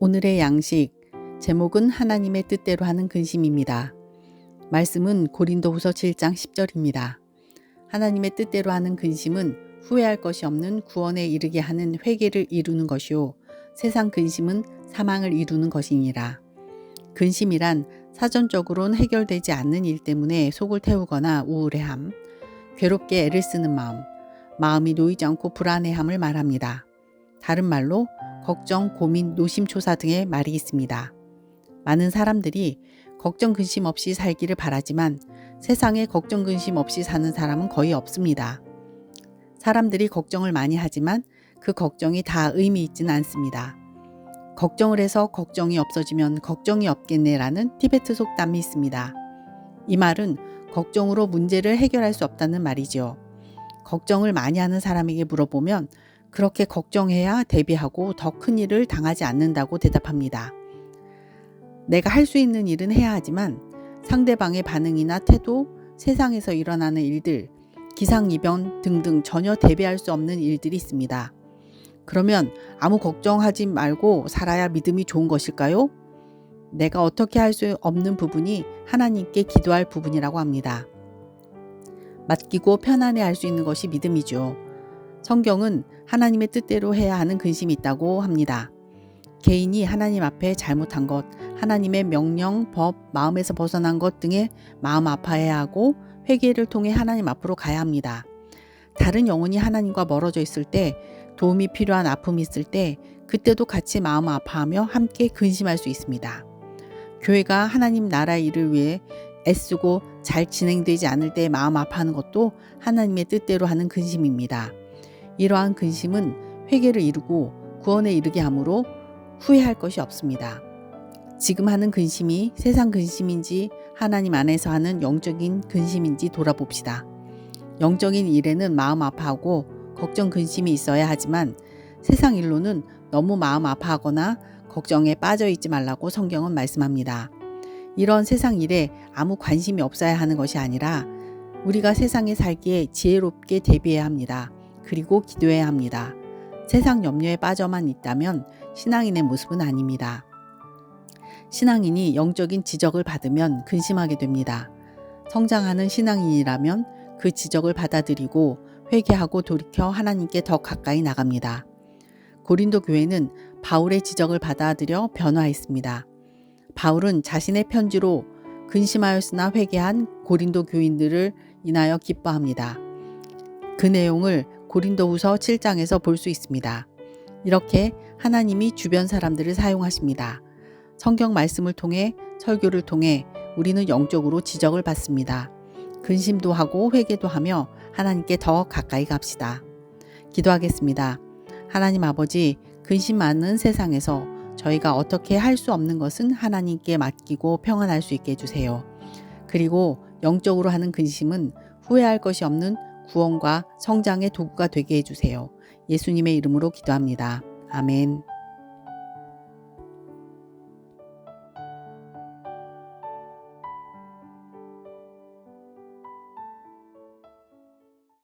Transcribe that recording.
오늘의 양식 제목은 하나님의 뜻대로 하는 근심입니다. 말씀은 고린도후서 7장 10절입니다. 하나님의 뜻대로 하는 근심은 후회할 것이 없는 구원에 이르게 하는 회개를 이루는 것이요 세상 근심은 사망을 이루는 것이니라. 근심이란 사전적으로는 해결되지 않는 일 때문에 속을 태우거나 우울해함, 괴롭게 애를 쓰는 마음이 놓이지 않고 불안해함을 말합니다. 다른 말로 걱정, 고민, 노심초사 등의 말이 있습니다. 많은 사람들이 걱정 근심 없이 살기를 바라지만 세상에 걱정 근심 없이 사는 사람은 거의 없습니다. 사람들이 걱정을 많이 하지만 그 걱정이 다 의미 있지는 않습니다. 걱정을 해서 걱정이 없어지면 걱정이 없겠네라는 티베트 속담이 있습니다. 이 말은 걱정으로 문제를 해결할 수 없다는 말이죠. 걱정을 많이 하는 사람에게 물어보면 그렇게 걱정해야 대비하고 더 큰 일을 당하지 않는다고 대답합니다. 내가 할 수 있는 일은 해야 하지만 상대방의 반응이나 태도, 세상에서 일어나는 일들, 기상이변 등등 전혀 대비할 수 없는 일들이 있습니다. 그러면 아무 걱정하지 말고 살아야 믿음이 좋은 것일까요? 내가 어떻게 할 수 없는 부분이 하나님께 기도할 부분이라고 합니다. 맡기고 편안해 할 수 있는 것이 믿음이죠. 성경은 하나님의 뜻대로 해야 하는 근심이 있다고 합니다. 개인이 하나님 앞에 잘못한 것, 하나님의 명령, 법, 마음에서 벗어난 것 등에 마음 아파해야 하고 회개를 통해 하나님 앞으로 가야 합니다. 다른 영혼이 하나님과 멀어져 있을 때, 도움이 필요한 아픔이 있을 때 그때도 같이 마음 아파하며 함께 근심할 수 있습니다. 교회가 하나님 나라 일을 위해 애쓰고 잘 진행되지 않을 때 마음 아파하는 것도 하나님의 뜻대로 하는 근심입니다. 이러한 근심은 회개를 이루고 구원에 이르게 하므로 후회할 것이 없습니다. 지금 하는 근심이 세상 근심인지 하나님 안에서 하는 영적인 근심인지 돌아봅시다. 영적인 일에는 마음 아파하고 걱정 근심이 있어야 하지만 세상 일로는 너무 마음 아파하거나 걱정에 빠져 있지 말라고 성경은 말씀합니다. 이런 세상 일에 아무 관심이 없어야 하는 것이 아니라 우리가 세상에 살기에 지혜롭게 대비해야 합니다. 그리고 기도해야 합니다. 세상 염려에 빠져만 있다면 신앙인의 모습은 아닙니다. 신앙인이 영적인 지적을 받으면 근심하게 됩니다. 성장하는 신앙인이라면 그 지적을 받아들이고 회개하고 돌이켜 하나님께 더 가까이 나갑니다. 고린도 교회는 바울의 지적을 받아들여 변화했습니다. 바울은 자신의 편지로 근심하였으나 회개한 고린도 교인들을 인하여 기뻐합니다. 그 내용을 고린도후서 7장에서 볼 수 있습니다. 이렇게 하나님이 주변 사람들을 사용하십니다. 성경 말씀을 통해 설교를 통해 우리는 영적으로 지적을 받습니다. 근심도 하고 회개도 하며 하나님께 더 가까이 갑시다. 기도하겠습니다. 하나님 아버지, 근심 많은 세상에서 저희가 어떻게 할 수 없는 것은 하나님께 맡기고 평안할 수 있게 해주세요. 그리고 영적으로 하는 근심은 후회할 것이 없는 구원과 성장의 도구가 되게 해주세요. 예수님의 이름으로 기도합니다. 아멘.